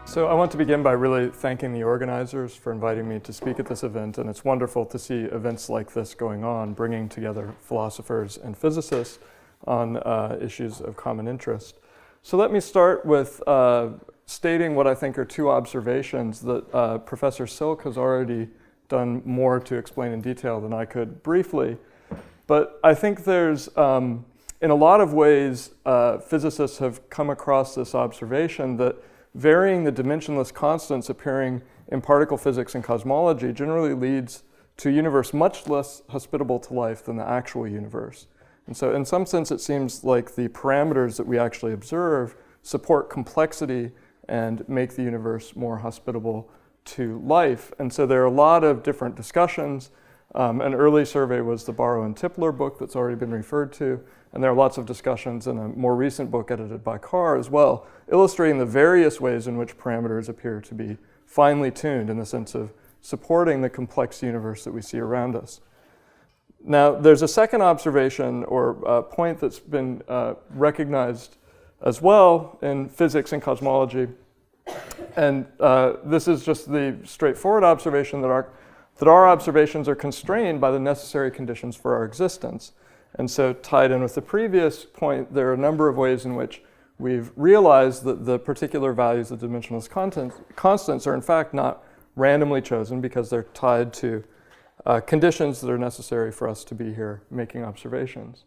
So I want to begin by really thanking the organizers for inviting me to speak at this event, and it's wonderful to see events like this going on, bringing together philosophers and physicists on issues of common interest. So let me start with stating what I think are two observations that Professor Silk has already done more to explain in detail than I could briefly. But I think there's, in a lot of ways, physicists have come across this observation that varying the dimensionless constants appearing in particle physics and cosmology generally leads to a universe much less hospitable to life than the actual universe. And so in some sense, it seems like the parameters that we actually observe support complexity and make the universe more hospitable to life. And so there are a lot of different discussions. An early survey was the Barrow and Tipler book that's already been referred to. And there are lots of discussions in a more recent book edited by Carr as well, illustrating the various ways in which parameters appear to be finely tuned in the sense of supporting the complex universe that we see around us. Now, there's a second observation or point that's been recognized as well in physics and cosmology. And this is just the straightforward observation that our observations are constrained by the necessary conditions for our existence. And so tied in with the previous point, there are a number of ways in which we've realized that the particular values of dimensionless constants are in fact not randomly chosen because they're tied to conditions that are necessary for us to be here making observations.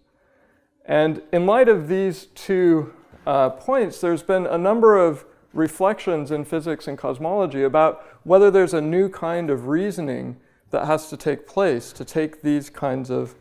And in light of these two points, there's been a number of reflections in physics and cosmology about whether there's a new kind of reasoning that has to take place to take these kinds of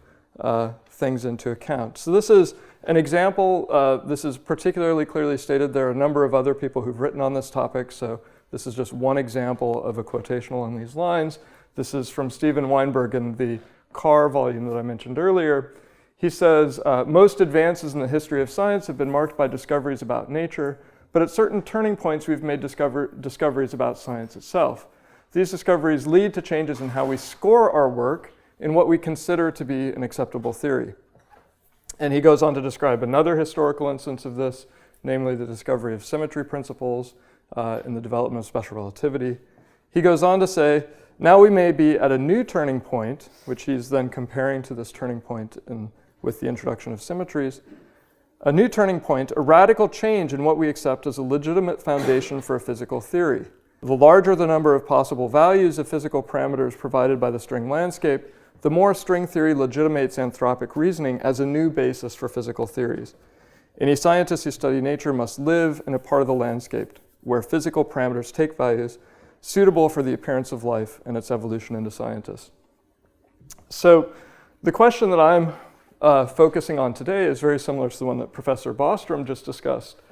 things into account. So this is an example. This is particularly clearly stated. There are a number of other people who've written on this topic, so this is just one example of a quotation along these lines. This is from Steven Weinberg in the Carr volume that I mentioned earlier. He says, most advances in the history of science have been marked by discoveries about nature, but at certain turning points we've made discoveries about science itself. These discoveries lead to changes in how we score our work in what we consider to be an acceptable theory. And he goes on to describe another historical instance of this, namely the discovery of symmetry principles in the development of special relativity. He goes on to say, now we may be at a new turning point, which he's then comparing to this turning point with the introduction of symmetries, a new turning point, a radical change in what we accept as a legitimate foundation for a physical theory. The larger the number of possible values of physical parameters provided by the string landscape, the more string theory legitimates anthropic reasoning as a new basis for physical theories. Any scientist who study nature must live in a part of the landscape where physical parameters take values suitable for the appearance of life and its evolution into scientists. So the question that I'm focusing on today is very similar to the one that Professor Bostrom just discussed,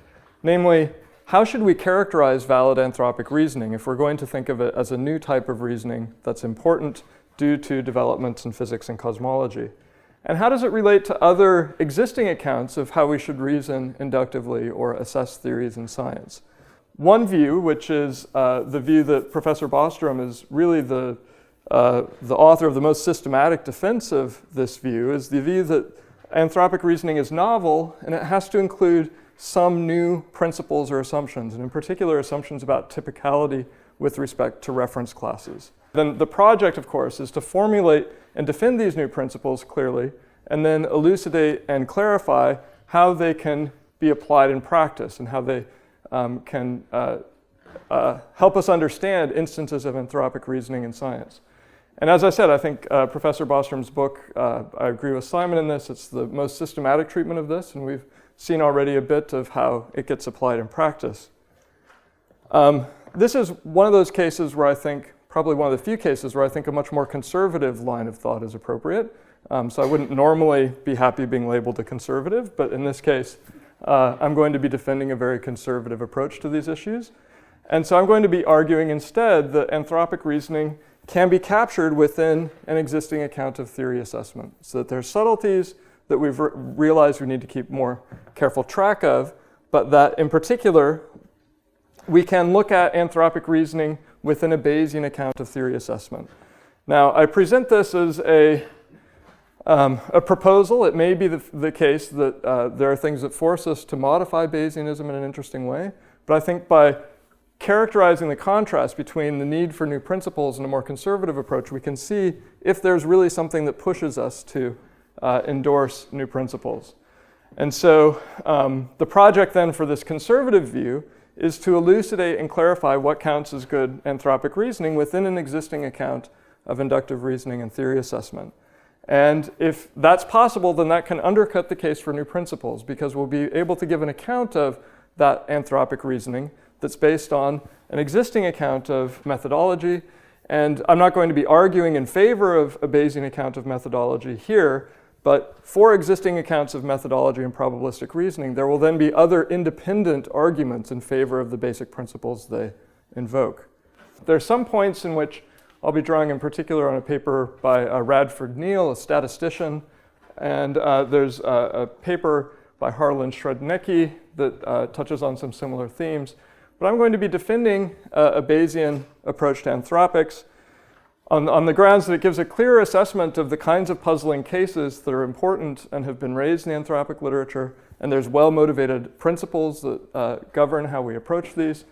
namely, how should we characterize valid anthropic reasoning if we're going to think of it as a new type of reasoning that's important due to developments in physics and cosmology? And how does it relate to other existing accounts of how we should reason inductively or assess theories in science? One view, which is the view that Professor Bostrom is really the author of the most systematic defense of this view, is the view that anthropic reasoning is novel and it has to include some new principles or assumptions, and in particular assumptions about typicality with respect to reference classes. Then the project, of course, is to formulate and defend these new principles clearly, and then elucidate and clarify how they can be applied in practice and how they can help us understand instances of anthropic reasoning in science. And as I said, I think Professor Bostrom's book, I agree with Simon in this, it's the most systematic treatment of this, and we've seen already a bit of how it gets applied in practice. This is one of those cases where I think, probably one of the few cases where I think a much more conservative line of thought is appropriate. So I wouldn't normally be happy being labeled a conservative, but in this case, I'm going to be defending a very conservative approach to these issues. And so I'm going to be arguing instead that anthropic reasoning can be captured within an existing account of theory assessment, so that there's subtleties that we've realized we need to keep more careful track of, but that in particular, we can look at anthropic reasoning within a Bayesian account of theory assessment. Now, I present this as a proposal. It may be the case that there are things that force us to modify Bayesianism in an interesting way, but I think by characterizing the contrast between the need for new principles and a more conservative approach, we can see if there's really something that pushes us to endorse new principles. And so the project then for this conservative view is to elucidate and clarify what counts as good anthropic reasoning within an existing account of inductive reasoning and theory assessment. And if that's possible, then that can undercut the case for new principles, because we'll be able to give an account of that anthropic reasoning that's based on an existing account of methodology. And I'm not going to be arguing in favor of a Bayesian account of methodology here, but for existing accounts of methodology and probabilistic reasoning, there will then be other independent arguments in favor of the basic principles they invoke. There are some points in which I'll be drawing in particular on a paper by Radford Neal, a statistician, and there's a paper by Harlan Srednicki that touches on some similar themes. But I'm going to be defending a Bayesian approach to anthropics on the grounds that it gives a clear assessment of the kinds of puzzling cases that are important and have been raised in the anthropic literature, and there's well-motivated principles that govern how we approach these.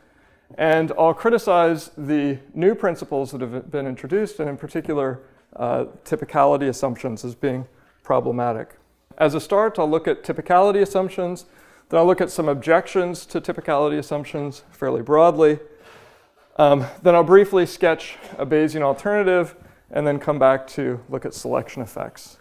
And I'll criticize the new principles that have been introduced, and in particular, typicality assumptions as being problematic. As a start, I'll look at typicality assumptions, then I'll look at some objections to typicality assumptions fairly broadly. Then I'll briefly sketch a Bayesian alternative, and then come back to look at selection effects.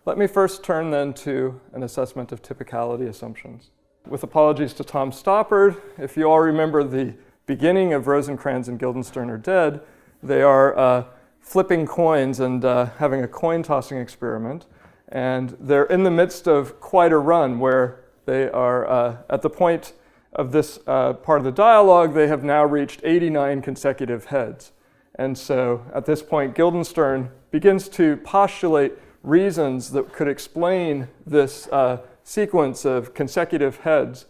Let me first turn then to an assessment of typicality assumptions. With apologies to Tom Stoppard, if you all remember the beginning of Rosencrantz and Guildenstern Are Dead, they are flipping coins and having a coin tossing experiment. And they're in the midst of quite a run where they are at the point of this part of the dialogue, they have now reached 89 consecutive heads. And so at this point, Guildenstern begins to postulate reasons that could explain this sequence of consecutive heads.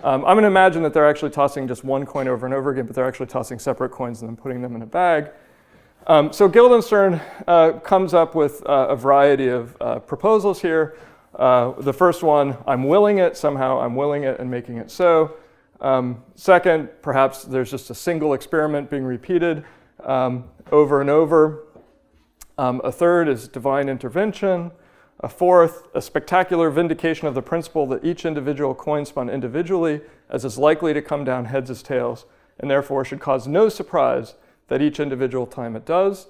I'm going to imagine that they're actually tossing just one coin over and over again, but they're actually tossing separate coins and then putting them in a bag. So Guildenstern comes up with a variety of proposals here. The first one, I'm willing it, somehow I'm willing it and making it so. Second, perhaps there's just a single experiment being repeated over and over. A third is divine intervention. A fourth, a spectacular vindication of the principle that each individual coin spun individually as is likely to come down heads as tails, and therefore should cause no surprise that each individual time it does.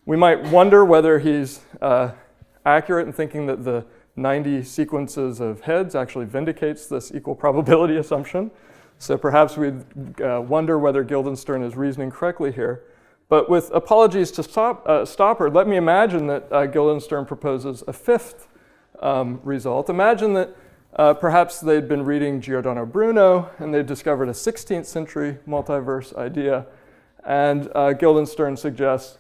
We might wonder whether he's accurate in thinking that the 90 sequences of heads actually vindicates this equal probability assumption. So perhaps we'd wonder whether Guildenstern is reasoning correctly here. But with apologies to Stoppard, let me imagine that Guildenstern proposes a fifth result. Imagine that perhaps they'd been reading Giordano Bruno and they'd discovered a 16th century multiverse idea. And Guildenstern suggests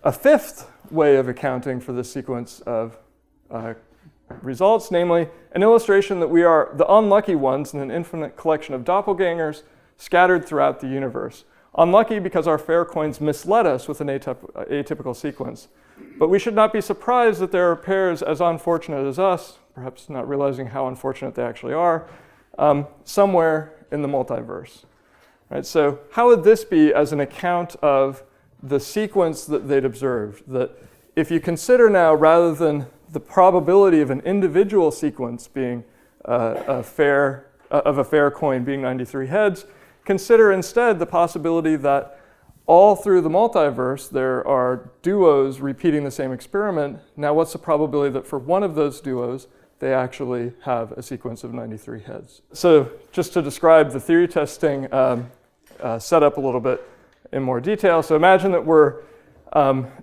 a fifth way of accounting for this sequence of results, namely an illustration that we are the unlucky ones in an infinite collection of doppelgangers scattered throughout the universe. Unlucky because our fair coins misled us with an atypical sequence. But we should not be surprised that there are pairs as unfortunate as us, perhaps not realizing how unfortunate they actually are, somewhere in the multiverse. Right, so how would this be as an account of the sequence that they'd observed? That if you consider now, rather than the probability of an individual sequence being a fair coin being 93 heads, consider instead the possibility that all through the multiverse there are duos repeating the same experiment. Now what's the probability that for one of those duos they actually have a sequence of 93 heads? So just to describe the theory testing setup a little bit in more detail. So imagine that we're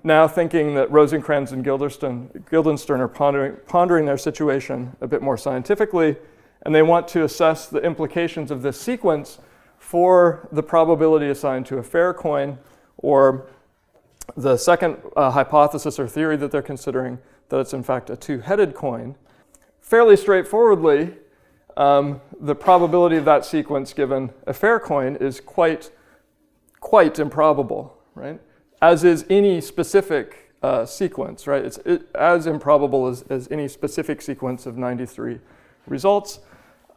now thinking that Rosencrantz and Guildenstern are pondering their situation a bit more scientifically, and they want to assess the implications of this sequence for the probability assigned to a fair coin, or the second hypothesis or theory that they're considering, that it's in fact a two-headed coin. Fairly straightforwardly, the probability of that sequence given a fair coin is quite improbable, right? As is any specific sequence, right? It's as improbable as any specific sequence of 93 results.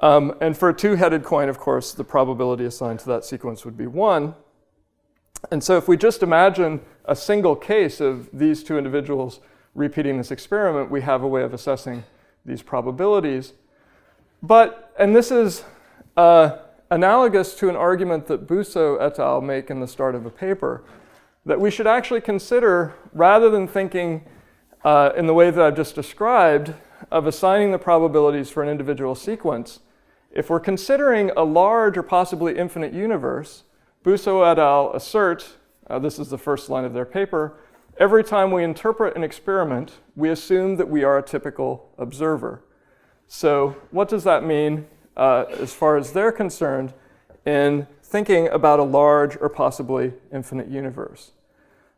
And for a two-headed coin, of course, the probability assigned to that sequence would be 1. And so if we just imagine a single case of these two individuals repeating this experiment, we have a way of assessing these probabilities. And this is analogous to an argument that Busso et al. Make in the start of a paper, that we should actually consider, rather than thinking in the way that I've just described, of assigning the probabilities for an individual sequence, if we're considering a large or possibly infinite universe, Busso et al. Assert, this is the first line of their paper, every time we interpret an experiment, we assume that we are a typical observer. So what does that mean as far as they're concerned in thinking about a large or possibly infinite universe?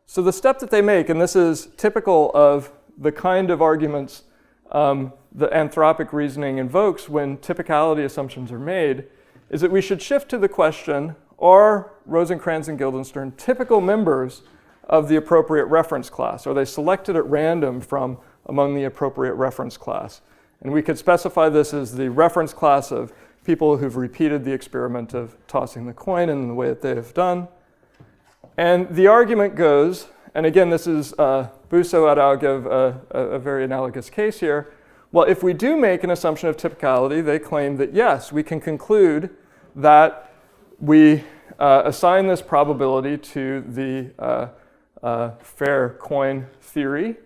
So the step that they make, and this is typical of the kind of arguments that anthropic reasoning invokes when typicality assumptions are made, is that we should shift to the question, are Rosenkranz and Guildenstern typical members of the appropriate reference class? Are they selected at random from among the appropriate reference class? And we could specify this as the reference class of people who've repeated the experiment of tossing the coin in the way that they have done. And the argument goes, and again, this is Busso et al. Give a very analogous case here. Well, if we do make an assumption of typicality, they claim that yes, we can conclude that we assign this probability to the fair coin theory,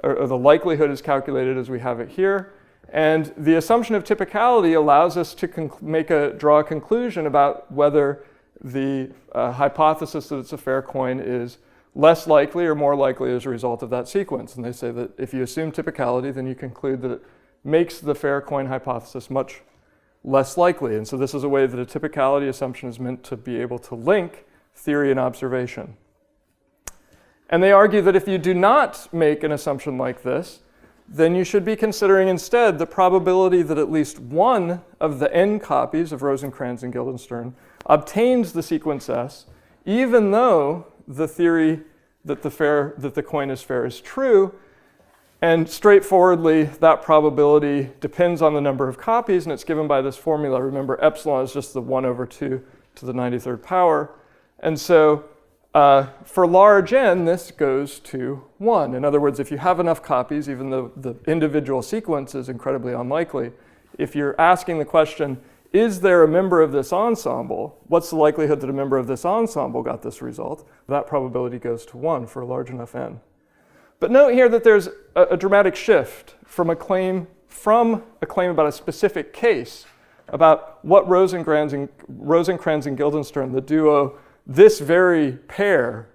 or the likelihood is calculated as we have it here. And the assumption of typicality allows us to draw a conclusion about whether the hypothesis that it's a fair coin is less likely or more likely as a result of that sequence. And they say that if you assume typicality, then you conclude that it makes the fair coin hypothesis much less likely. And so this is a way that a typicality assumption is meant to be able to link theory and observation. And they argue that if you do not make an assumption like this, then you should be considering instead the probability that at least one of the n copies of Rosenkranz and Guildenstern obtains the sequence S, even though the theory that the coin is fair is true. And straightforwardly, that probability depends on the number of copies, and it's given by this formula. Remember, epsilon is just the 1 over 2 to the 93rd power. And so for large n, this goes to 1. In other words, if you have enough copies, even though the individual sequence is incredibly unlikely, if you're asking the question, is there a member of this ensemble? What's the likelihood that a member of this ensemble got this result? That probability goes to 1 for a large enough n. But note here that there's a dramatic shift from a claim about a specific case, about what Rosenkranz and Guildenstern, the duo, this very pair,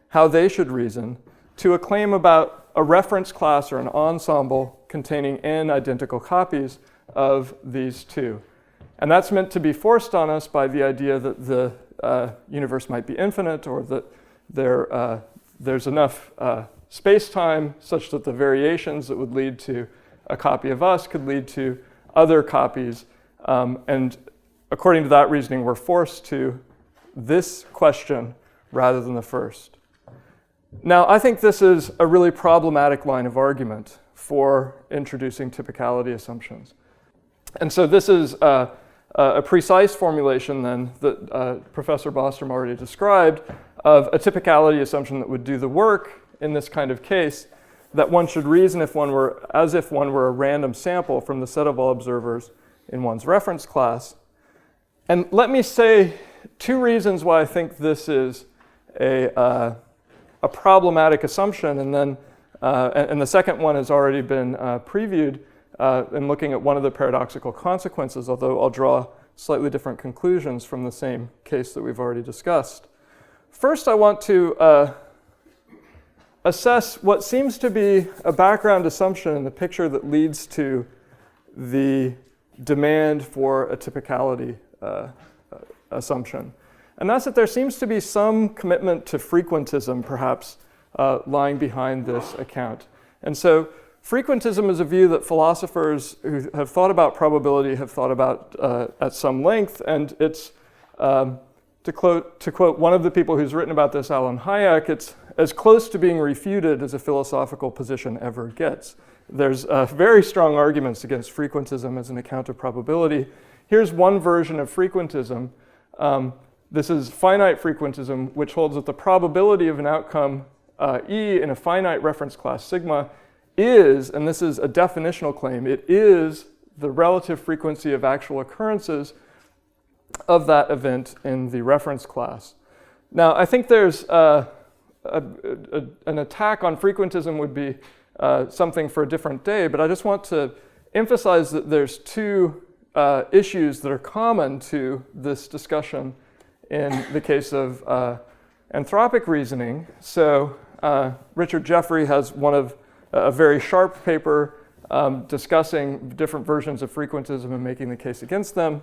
how they should reason, to a claim about a reference class or an ensemble containing n identical copies of these two. And that's meant to be forced on us by the idea that the universe might be infinite, or that there's enough space-time such that the variations that would lead to a copy of us could lead to other copies. And according to that reasoning, we're forced to this question rather than the first. Now, I think this is a really problematic line of argument for introducing typicality assumptions. And so this is a precise formulation then that Professor Bostrom already described of a typicality assumption that would do the work in this kind of case, that one should reason as if one were a random sample from the set of all observers in one's reference class. And let me say two reasons why I think this is a problematic assumption, and then and the second one has already been previewed in looking at one of the paradoxical consequences, although I'll draw slightly different conclusions from the same case that we've already discussed. First, I want to assess what seems to be a background assumption in the picture that leads to the demand for a typicality assumption. And that's that there seems to be some commitment to frequentism, perhaps, lying behind this account. And so frequentism is a view that philosophers who have thought about probability have thought about at some length, and it's, to quote one of the people who's written about this, Alan Hayek, it's as close to being refuted as a philosophical position ever gets. There's very strong arguments against frequentism as an account of probability. here's one version of frequentism. This is finite frequentism, which holds that the probability of an outcome E in a finite reference class sigma is, and this is a definitional claim, it is the relative frequency of actual occurrences of that event in the reference class. Now, I think there's an attack on frequentism would be something for a different day, but I just want to emphasize that there's two issues that are common to this discussion in the case of anthropic reasoning. So Richard Jeffrey has one of a very sharp paper discussing different versions of frequentism and making the case against them.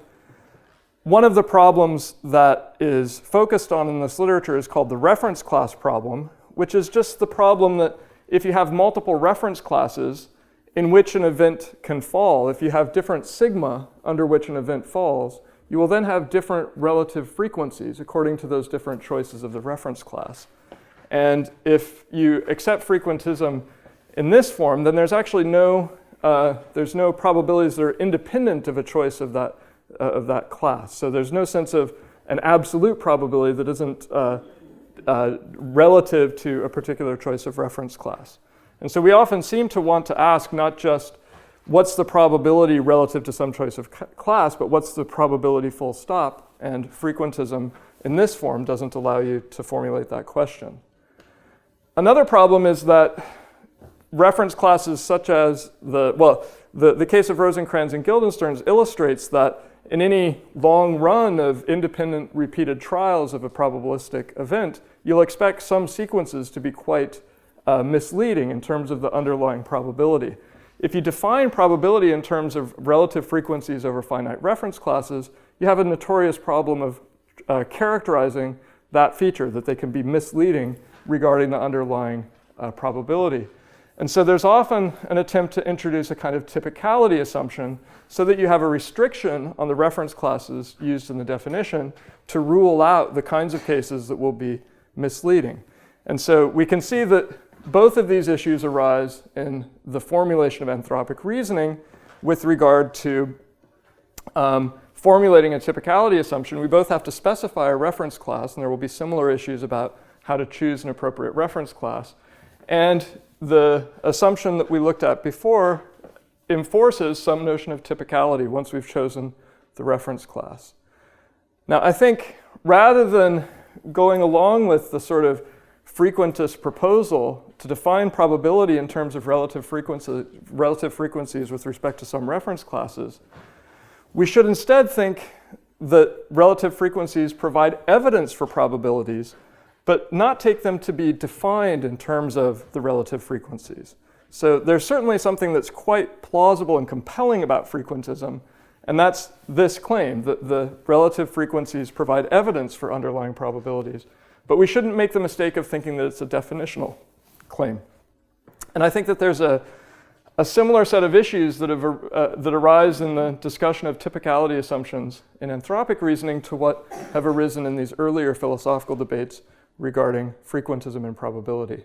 One of the problems that is focused on in this literature is called the reference class problem, which is just the problem that if you have multiple reference classes in which an event can fall, if you have different sigma under which an event falls, you will then have different relative frequencies according to those different choices of the reference class. And if you accept frequentism in this form, then there's actually no probabilities that are independent of a choice of that class. So there's no sense of an absolute probability that isn't relative to a particular choice of reference class. And so we often seem to want to ask not just what's the probability relative to some choice of class, but what's the probability full stop? And frequentism in this form doesn't allow you to formulate that question. Another problem is that reference classes such as the case of Rosencrantz and Guildenstern illustrates that in any long run of independent repeated trials of a probabilistic event, you'll expect some sequences to be quite misleading in terms of the underlying probability. If you define probability in terms of relative frequencies over finite reference classes, you have a notorious problem of characterizing that feature, that they can be misleading regarding the underlying probability. And so there's often an attempt to introduce a kind of typicality assumption so that you have a restriction on the reference classes used in the definition to rule out the kinds of cases that will be misleading. And so we can see that both of these issues arise in the formulation of anthropic reasoning with regard to formulating a typicality assumption. We both have to specify a reference class, and there will be similar issues about how to choose an appropriate reference class. And the assumption that we looked at before enforces some notion of typicality once we've chosen the reference class. Now, I think rather than going along with the sort of frequentist proposal to define probability in terms of relative frequencies with respect to some reference classes, we should instead think that relative frequencies provide evidence for probabilities, but not take them to be defined in terms of the relative frequencies. So there's certainly something that's quite plausible and compelling about frequentism, and that's this claim that the relative frequencies provide evidence for underlying probabilities. But we shouldn't make the mistake of thinking that it's a definitional claim. And I think that there's a similar set of issues that arise in the discussion of typicality assumptions in anthropic reasoning to what have arisen in these earlier philosophical debates regarding frequentism and probability.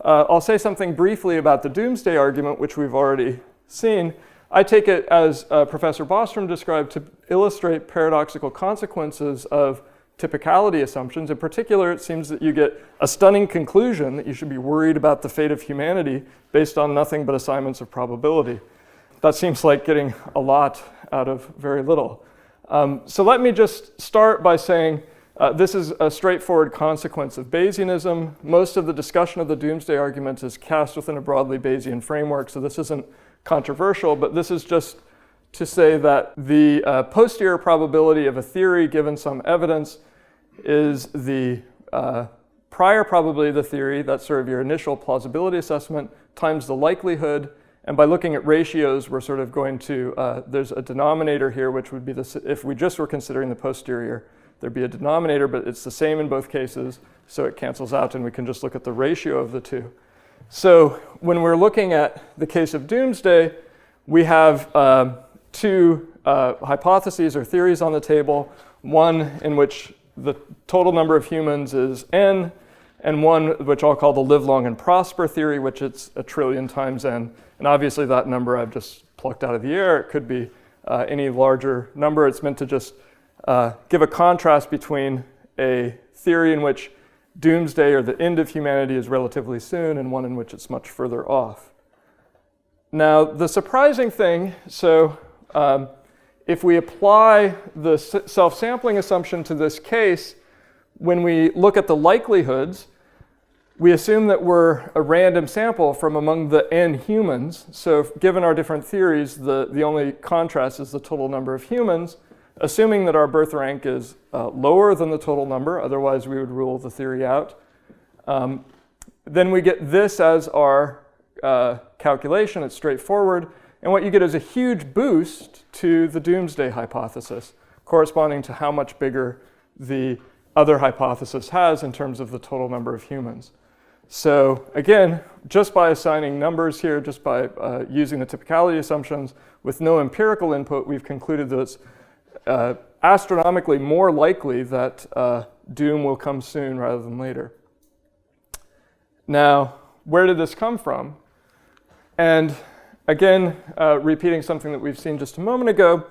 I'll say something briefly about the Doomsday argument, which we've already seen. I take it, as Professor Bostrom described, to illustrate paradoxical consequences of typicality assumptions. In particular, it seems that you get a stunning conclusion that you should be worried about the fate of humanity based on nothing but assignments of probability. That seems like getting a lot out of very little. So let me just start by saying this is a straightforward consequence of Bayesianism. Most of the discussion of the Doomsday argument is cast within a broadly Bayesian framework, so this isn't controversial, but this is just to say that the posterior probability of a theory given some evidence is the prior probability of the theory, that's sort of your initial plausibility assessment, times the likelihood. And by looking at ratios, we're sort of going to, there's a denominator here, which would be this, if we just were considering the posterior, there'd be a denominator, but it's the same in both cases, so it cancels out, and we can just look at the ratio of the two. So when we're looking at the case of Doomsday, we have two hypotheses or theories on the table, one in which the total number of humans is n, and one which I'll call the live long and prosper theory, which it's 1 trillion times n. And obviously that number I've just plucked out of the air. It could be any larger number. It's meant to just give a contrast between a theory in which doomsday or the end of humanity is relatively soon and one in which it's much further off. Now, the surprising thing, so if we apply the self-sampling assumption to this case, when we look at the likelihoods, we assume that we're a random sample from among the n humans. So given our different theories, the only contrast is the total number of humans, assuming that our birth rank is lower than the total number, otherwise we would rule the theory out. Then we get this as our calculation. It's straightforward. And what you get is a huge boost to the doomsday hypothesis, corresponding to how much bigger the other hypothesis has in terms of the total number of humans. So again, just by assigning numbers here, just by using the typicality assumptions with no empirical input, we've concluded that it's astronomically more likely that doom will come soon rather than later. Now, where did this come from? And again, repeating something that we've seen just a moment ago,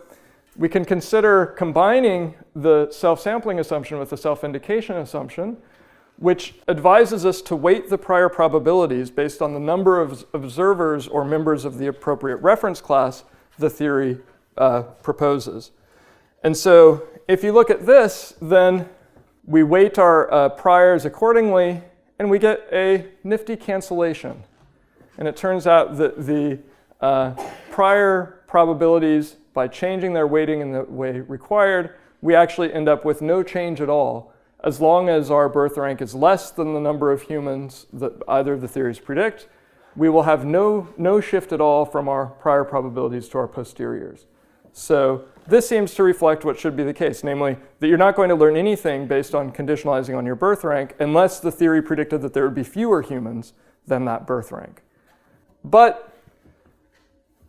we can consider combining the self-sampling assumption with the self-indication assumption, which advises us to weight the prior probabilities based on the number of observers or members of the appropriate reference class the theory proposes. And so if you look at this, then we weight our priors accordingly, and we get a nifty cancellation. And it turns out that the prior probabilities, by changing their weighting in the way required, we actually end up with no change at all, as long as our birth rank is less than the number of humans that either of the theories predict. We will have no shift at all from our prior probabilities to our posteriors. So this seems to reflect what should be the case, namely that you're not going to learn anything based on conditionalizing on your birth rank unless the theory predicted that there would be fewer humans than that birth rank. But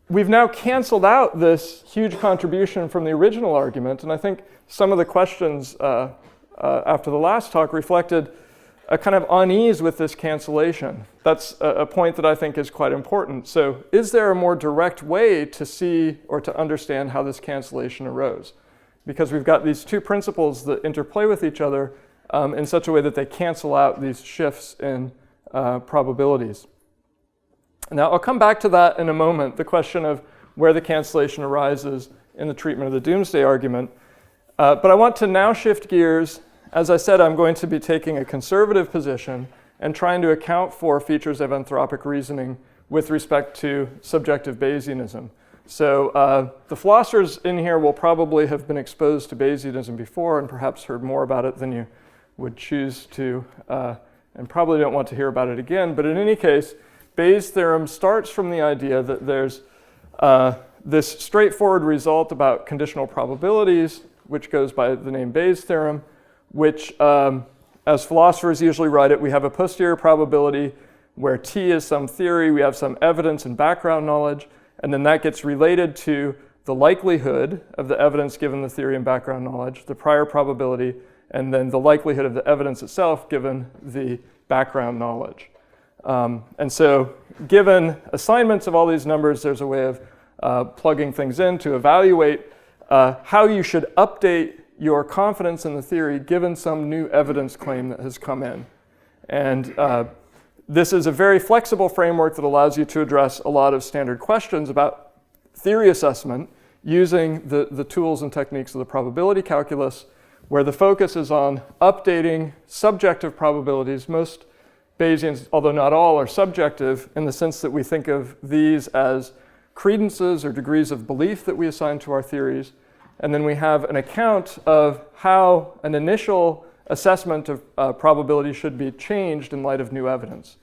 we've now canceled out this huge contribution from the original argument, and I think some of the questions after the last talk reflected a kind of unease with this cancellation. That's a point that I think is quite important. So is there a more direct way to see or to understand how this cancellation arose? Because we've got these two principles that interplay with each other in such a way that they cancel out these shifts in probabilities. Now, I'll come back to that in a moment, the question of where the cancellation arises in the treatment of the doomsday argument. But I want to now shift gears. As I said, I'm going to be taking a conservative position and trying to account for features of anthropic reasoning with respect to subjective Bayesianism. So the philosophers in here will probably have been exposed to Bayesianism before and perhaps heard more about it than you would choose to, and probably don't want to hear about it again. But in any case, Bayes' theorem starts from the idea that there's this straightforward result about conditional probabilities, which goes by the name Bayes' theorem, which, as philosophers usually write it, we have a posterior probability where T is some theory, we have some evidence and background knowledge, and then that gets related to the likelihood of the evidence given the theory and background knowledge, the prior probability, and then the likelihood of the evidence itself given the background knowledge. And so given assignments of all these numbers, there's a way of plugging things in to evaluate how you should update your confidence in the theory given some new evidence claim that has come in. And this is a very flexible framework that allows you to address a lot of standard questions about theory assessment using the tools and techniques of the probability calculus, where the focus is on updating subjective probabilities. Most Bayesians, although not all, are subjective in the sense that we think of these as credences or degrees of belief that we assign to our theories. And then we have an account of how an initial assessment of probability should be changed in light of new evidence.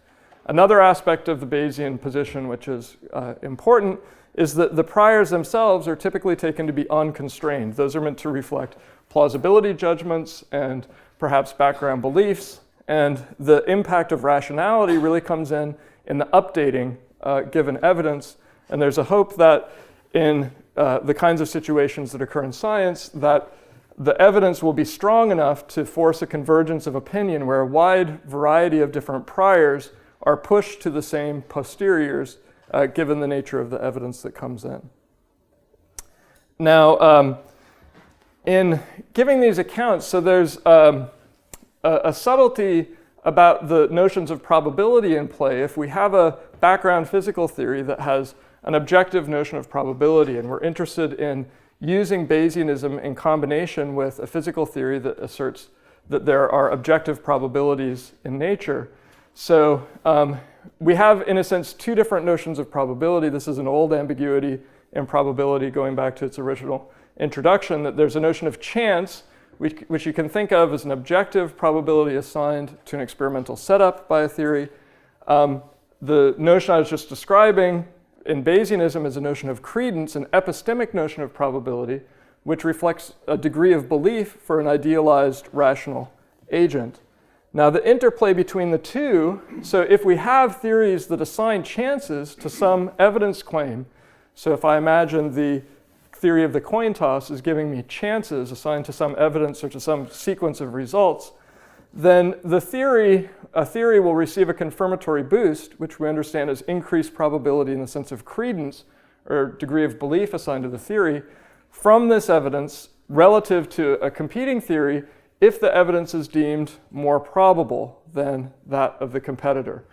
Another aspect of the Bayesian position, which is important, is that the priors themselves are typically taken to be unconstrained. Those are meant to reflect plausibility judgments and perhaps background beliefs. And the impact of rationality really comes in the updating given evidence. And there's a hope that in the kinds of situations that occur in science, that the evidence will be strong enough to force a convergence of opinion where a wide variety of different priors are pushed to the same posteriors given the nature of the evidence that comes in. Now, in giving these accounts, so there's a subtlety about the notions of probability in play. If we have a background physical theory that has an objective notion of probability, and we're interested in using Bayesianism in combination with a physical theory that asserts that there are objective probabilities in nature. So we have, in a sense, two different notions of probability. This is an old ambiguity in probability going back to its original introduction, that there's a notion of chance, which you can think of as an objective probability assigned to an experimental setup by a theory. The notion I was just describing in Bayesianism is a notion of credence, an epistemic notion of probability, which reflects a degree of belief for an idealized rational agent. Now, the interplay between the two, so if we have theories that assign chances to some evidence claim, so if I imagine the theory of the coin toss is giving me chances assigned to some evidence or to some sequence of results, then a theory will receive a confirmatory boost, which we understand as increased probability in the sense of credence or degree of belief assigned to the theory, from this evidence relative to a competing theory if the evidence is deemed more probable than that of the competitor.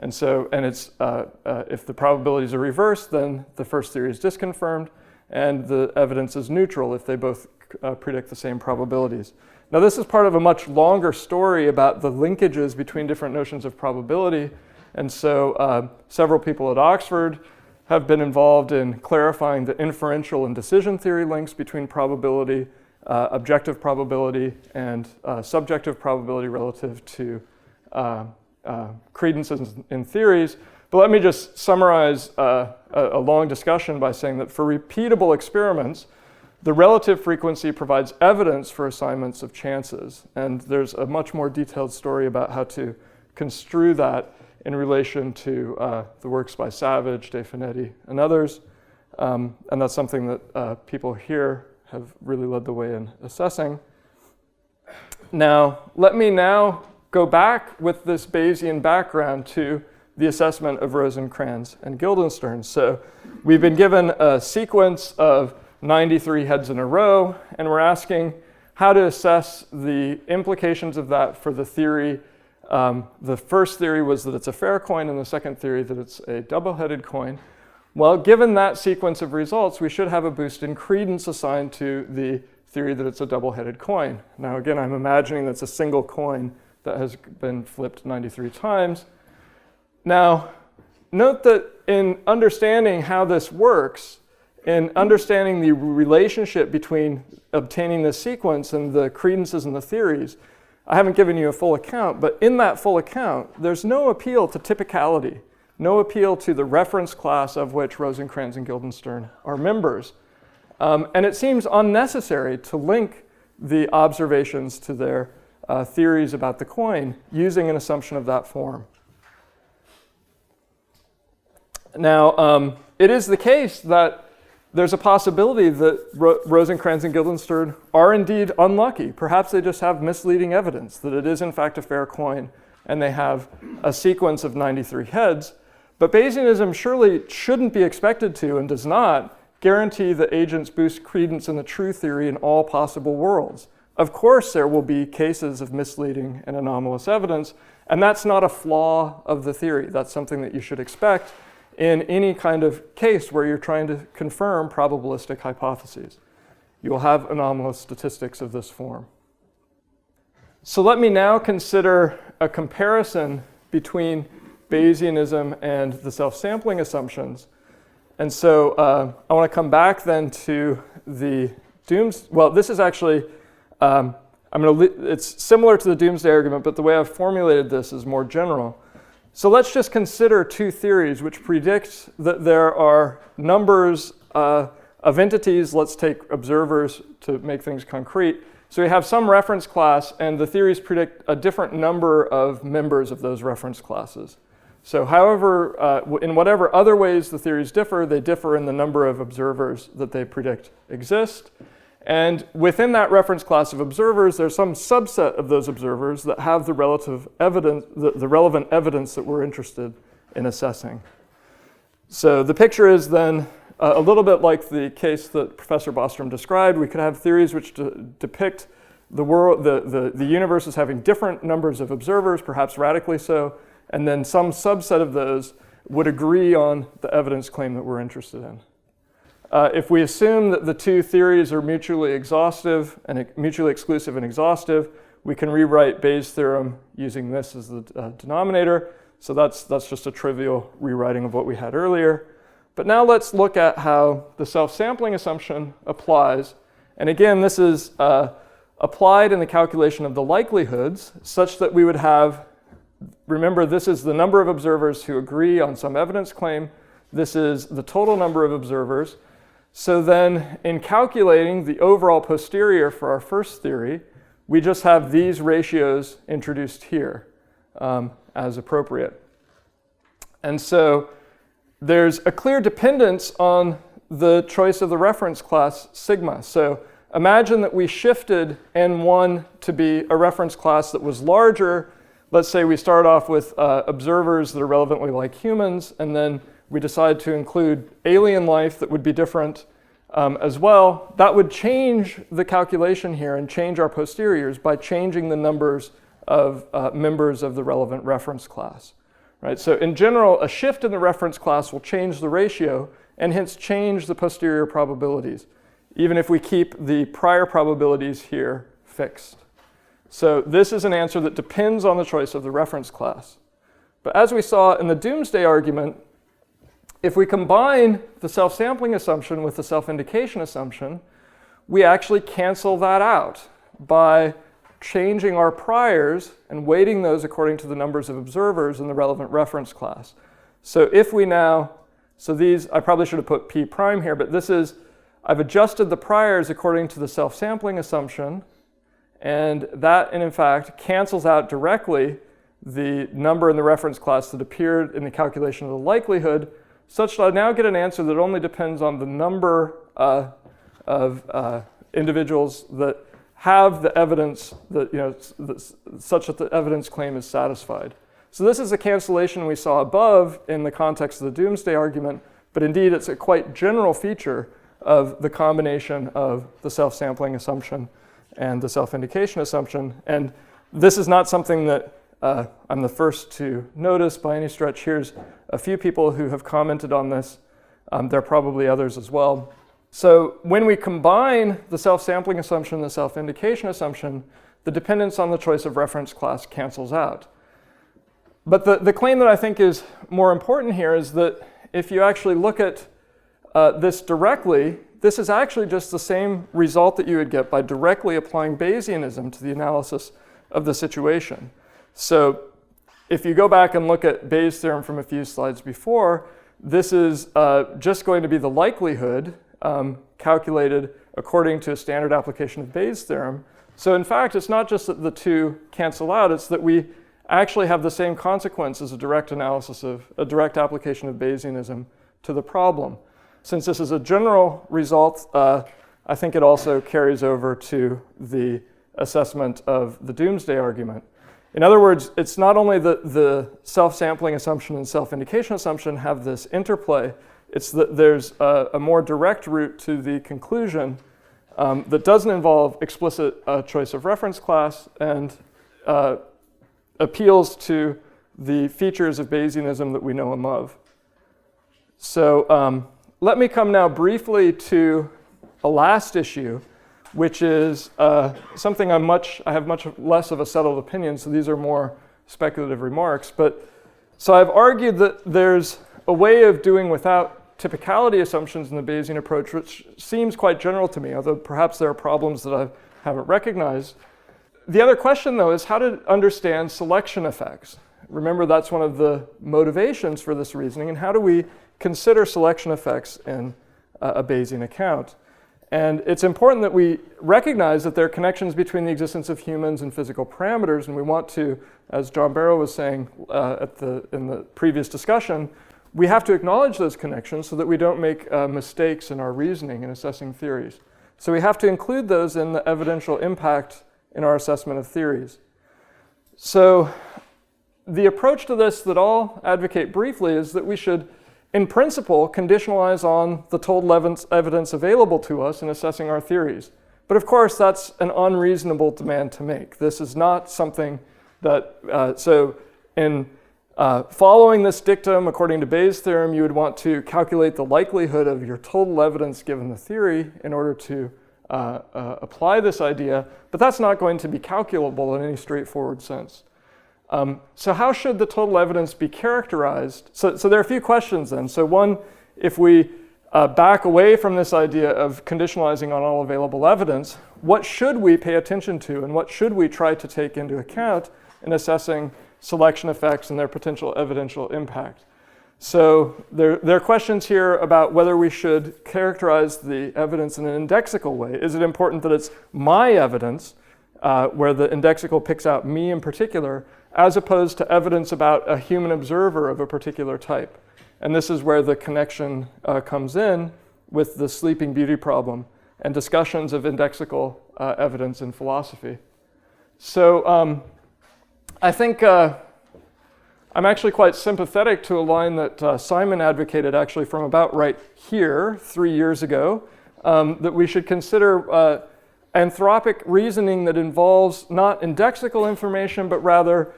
And so, if the probabilities are reversed, then the first theory is disconfirmed, and the evidence is neutral if they both predict the same probabilities. Now, this is part of a much longer story about the linkages between different notions of probability. And so several people at Oxford have been involved in clarifying the inferential and decision theory links between probability, objective probability, and subjective probability relative to credences in theories. But let me just summarize a long discussion by saying that for repeatable experiments, the relative frequency provides evidence for assignments of chances. And there's a much more detailed story about how to construe that in relation to the works by Savage, De Finetti, and others. And that's something that people here have really led the way in assessing. Now, let me now go back with this Bayesian background to the assessment of Rosenkranz and Guildenstern. So we've been given a sequence of 93 heads in a row, and we're asking how to assess the implications of that for the theory. The first theory was that it's a fair coin, and the second theory that it's a double-headed coin. Well, given that sequence of results, we should have a boost in credence assigned to the theory that it's a double-headed coin. Now, again, I'm imagining that's a single coin that has been flipped 93 times. Now, note that in understanding how this works, in understanding the relationship between obtaining this sequence and the credences and the theories, I haven't given you a full account, but in that full account, there's no appeal to typicality, no appeal to the reference class of which Rosenkranz and Guildenstern are members. And it seems unnecessary to link the observations to their theories about the coin using an assumption of that form. Now, it is the case that there's a possibility that Rosenkranz and Guildenstern are indeed unlucky. Perhaps they just have misleading evidence that it is in fact a fair coin and they have a sequence of 93 heads. But Bayesianism surely shouldn't be expected to, and does not, guarantee that agents boost credence in the true theory in all possible worlds. Of course, there will be cases of misleading and anomalous evidence, and that's not a flaw of the theory. That's something that you should expect in any kind of case where you're trying to confirm probabilistic hypotheses. You will have anomalous statistics of this form. So let me now consider a comparison between Bayesianism and the self-sampling assumptions. And so I want to come back then to the well, this is actually, it's similar to the Doomsday argument, but the way I've formulated this is more general. So let's just consider two theories which predict that there are numbers of entities. Let's take observers to make things concrete. So we have some reference class, and the theories predict a different number of members of those reference classes. So however, in whatever other ways the theories differ, they differ in the number of observers that they predict exist. And within that reference class of observers, there's some subset of those observers that have the relevant evidence that we're interested in assessing. So the picture is then a little bit like the case that Professor Bostrom described. We could have theories which depict the world, the universe as having different numbers of observers, perhaps radically so, and then some subset of those would agree on the evidence claim that we're interested in. If we assume that the two theories are mutually exhaustive and mutually exclusive and exhaustive, we can rewrite Bayes' theorem using this as the denominator. So that's just a trivial rewriting of what we had earlier. But now let's look at how the self-sampling assumption applies. And again, this is applied in the calculation of the likelihoods such that we would have, remember, this is the number of observers who agree on some evidence claim. This is the total number of observers. So then in calculating the overall posterior for our first theory, we just have these ratios introduced here as appropriate. And so there's a clear dependence on the choice of the reference class sigma. So imagine that we shifted N1 to be a reference class that was larger. Let's say we start off with observers that are relevantly like humans, and then we decide to include alien life that would be different as well. That would change the calculation here and change our posteriors by changing the numbers of members of the relevant reference class. Right? So in general, a shift in the reference class will change the ratio and hence change the posterior probabilities, even if we keep the prior probabilities here fixed. So this is an answer that depends on the choice of the reference class. But as we saw in the Doomsday argument, if we combine the self-sampling assumption with the self-indication assumption, we actually cancel that out by changing our priors and weighting those according to the numbers of observers in the relevant reference class. So if we now, so these, I probably should have put P prime here, but this is, I've adjusted the priors according to the self-sampling assumption, and that, in fact, cancels out directly the number in the reference class that appeared in the calculation of the likelihood, such that I now get an answer that only depends on the number of individuals that have the evidence that, such that the evidence claim is satisfied. So this is a cancellation we saw above in the context of the Doomsday argument, but indeed it's a quite general feature of the combination of the self-sampling assumption and the self-indication assumption. And this is not something that I'm the first to notice by any stretch. Here's a few people who have commented on this. There are probably others as well. So when we combine the self-sampling assumption and the self-indication assumption, the dependence on the choice of reference class cancels out. But the claim that I think is more important here is that if you actually look at this directly, this is actually just the same result that you would get by directly applying Bayesianism to the analysis of the situation. So if you go back and look at Bayes' theorem from a few slides before, this is just going to be the likelihood calculated according to a standard application of Bayes' theorem. So in fact, it's not just that the two cancel out, it's that we actually have the same consequence as a direct analysis of a direct application of Bayesianism to the problem. Since this is a general result, I think it also carries over to the assessment of the Doomsday argument. In other words, it's not only that the self-sampling assumption and self-indication assumption have this interplay, it's that there's a more direct route to the conclusion that doesn't involve explicit choice of reference class and appeals to the features of Bayesianism that we know and love. So let me come now briefly to a last issue, which is something I have much less of a settled opinion, so these are more speculative remarks. But so I've argued that there's a way of doing without typicality assumptions in the Bayesian approach, which seems quite general to me, although perhaps there are problems that I haven't recognized. The other question, though, is how to understand selection effects. Remember, that's one of the motivations for this reasoning, and how do we consider selection effects in a Bayesian account? And it's important that we recognize that there are connections between the existence of humans and physical parameters, and we want to, as John Barrow was saying in the previous discussion, we have to acknowledge those connections so that we don't make mistakes in our reasoning and assessing theories. So we have to include those in the evidential impact in our assessment of theories. So the approach to this that I'll advocate briefly is that we should in principle, conditionalize on the total evidence available to us in assessing our theories. But of course, that's an unreasonable demand to make. This is not something that, so in following this dictum, according to Bayes' theorem, you would want to calculate the likelihood of your total evidence given the theory in order to apply this idea, but that's not going to be calculable in any straightforward sense. So how should the total evidence be characterized? So there are a few questions then. So one, if we back away from this idea of conditionalizing on all available evidence, what should we pay attention to and what should we try to take into account in assessing selection effects and their potential evidential impact? So there are questions here about whether we should characterize the evidence in an indexical way. Is it important that it's my evidence, where the indexical picks out me in particular, as opposed to evidence about a human observer of a particular type? And this is where the connection comes in with the Sleeping Beauty problem and discussions of indexical evidence in philosophy. So I think I'm actually quite sympathetic to a line that Simon advocated actually from about right here 3 years ago, that we should consider anthropic reasoning that involves not indexical information, but rather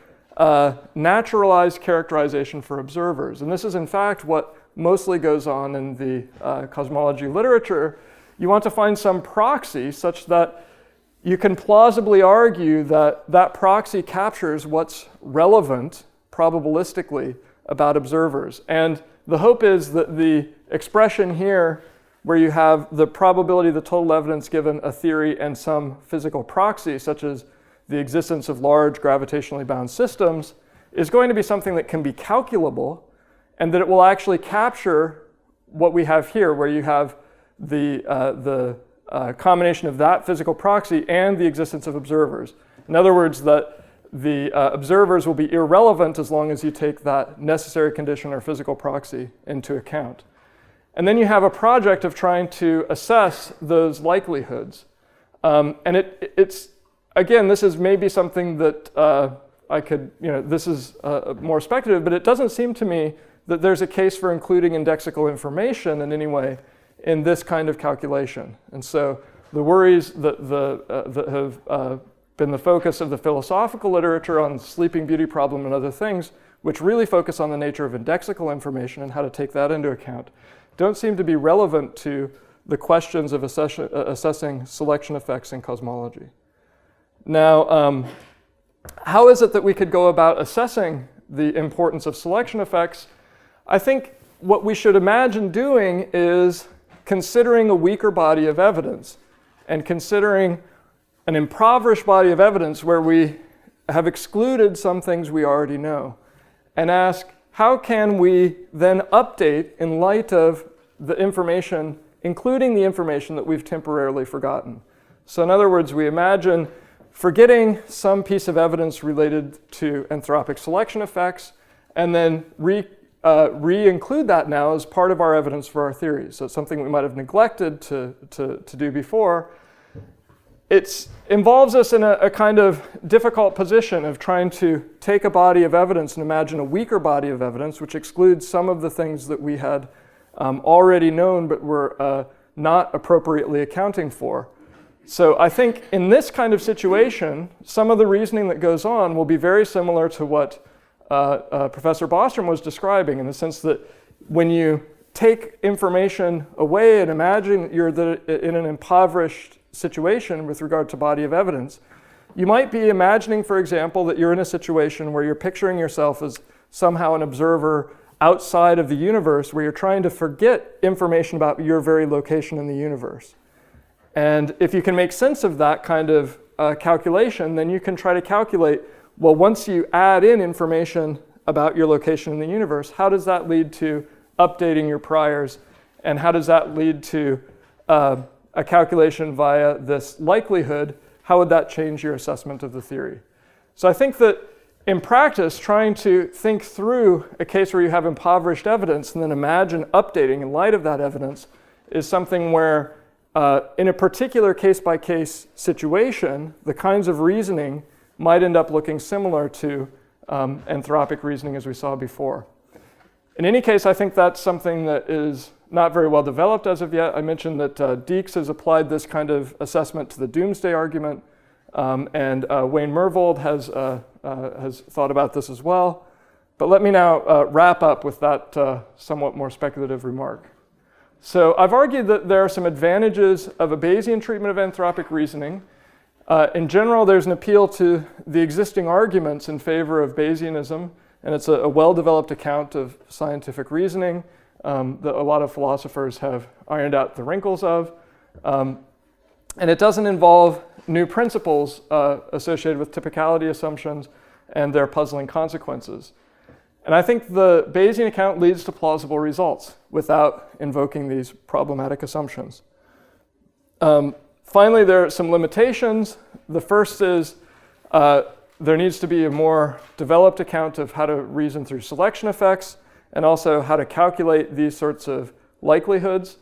naturalized characterization for observers. And this is in fact what mostly goes on in the cosmology literature. You want to find some proxy such that you can plausibly argue that that proxy captures what's relevant probabilistically about observers. And the hope is that the expression here, where you have the probability of the total evidence given a theory and some physical proxy, such as the existence of large gravitationally bound systems, is going to be something that can be calculable, and that it will actually capture what we have here, where you have the combination of that physical proxy and the existence of observers. In other words, that the observers will be irrelevant as long as you take that necessary condition or physical proxy into account. And then you have a project of trying to assess those likelihoods. And it's again, this is maybe something that I could, this is more speculative, but it doesn't seem to me that there's a case for including indexical information in any way in this kind of calculation. And so the worries that have been the focus of the philosophical literature on the Sleeping Beauty problem and other things, which really focus on the nature of indexical information and how to take that into account, don't seem to be relevant to the questions of assessing selection effects in cosmology. Now, how is it that we could go about assessing the importance of selection effects? I think what we should imagine doing is considering a weaker body of evidence and considering an impoverished body of evidence where we have excluded some things we already know, and ask, how can we then update in light of the information, including the information that we've temporarily forgotten? So in other words, we imagine forgetting some piece of evidence related to anthropic selection effects, and then re-include that now as part of our evidence for our theories. So it's something we might have neglected to do before. It involves us in a kind of difficult position of trying to take a body of evidence and imagine a weaker body of evidence, which excludes some of the things that we had already known but were not appropriately accounting for. So I think in this kind of situation, some of the reasoning that goes on will be very similar to what Professor Bostrom was describing, in the sense that when you take information away and imagine you're in an impoverished situation with regard to body of evidence, you might be imagining, for example, that you're in a situation where you're picturing yourself as somehow an observer outside of the universe, where you're trying to forget information about your very location in the universe. And if you can make sense of that kind of calculation, then you can try to calculate, well, once you add in information about your location in the universe, how does that lead to updating your priors? And how does that lead to a calculation via this likelihood? How would that change your assessment of the theory? So I think that in practice, trying to think through a case where you have impoverished evidence and then imagine updating in light of that evidence is something where in a particular case-by-case situation, the kinds of reasoning might end up looking similar to anthropic reasoning as we saw before. In any case, I think that's something that is not very well developed as of yet. I mentioned that Deeks has applied this kind of assessment to the Doomsday argument, and Wayne Mervold has thought about this as well. But let me now wrap up with that somewhat more speculative remark. So I've argued that there are some advantages of a Bayesian treatment of anthropic reasoning. In general, there's an appeal to the existing arguments in favor of Bayesianism, and it's a well-developed account of scientific reasoning that a lot of philosophers have ironed out the wrinkles of. And it doesn't involve new principles associated with typicality assumptions and their puzzling consequences. And I think the Bayesian account leads to plausible results without invoking these problematic assumptions. Finally, there are some limitations. The first is there needs to be a more developed account of how to reason through selection effects and also how to calculate these sorts of likelihoods.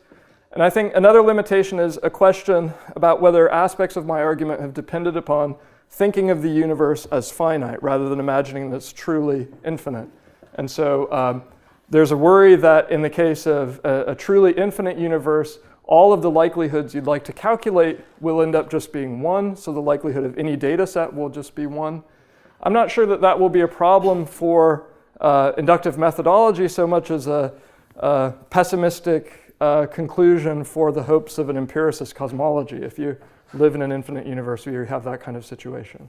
And I think another limitation is a question about whether aspects of my argument have depended upon thinking of the universe as finite rather than imagining that it's truly infinite. And so there's a worry that in the case of a truly infinite universe, all of the likelihoods you'd like to calculate will end up just being 1, so the likelihood of any data set will just be 1. I'm not sure that that will be a problem for inductive methodology so much as a pessimistic conclusion for the hopes of an empiricist cosmology, if you live in an infinite universe where you have that kind of situation.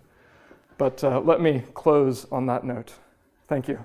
But let me close on that note. Thank you.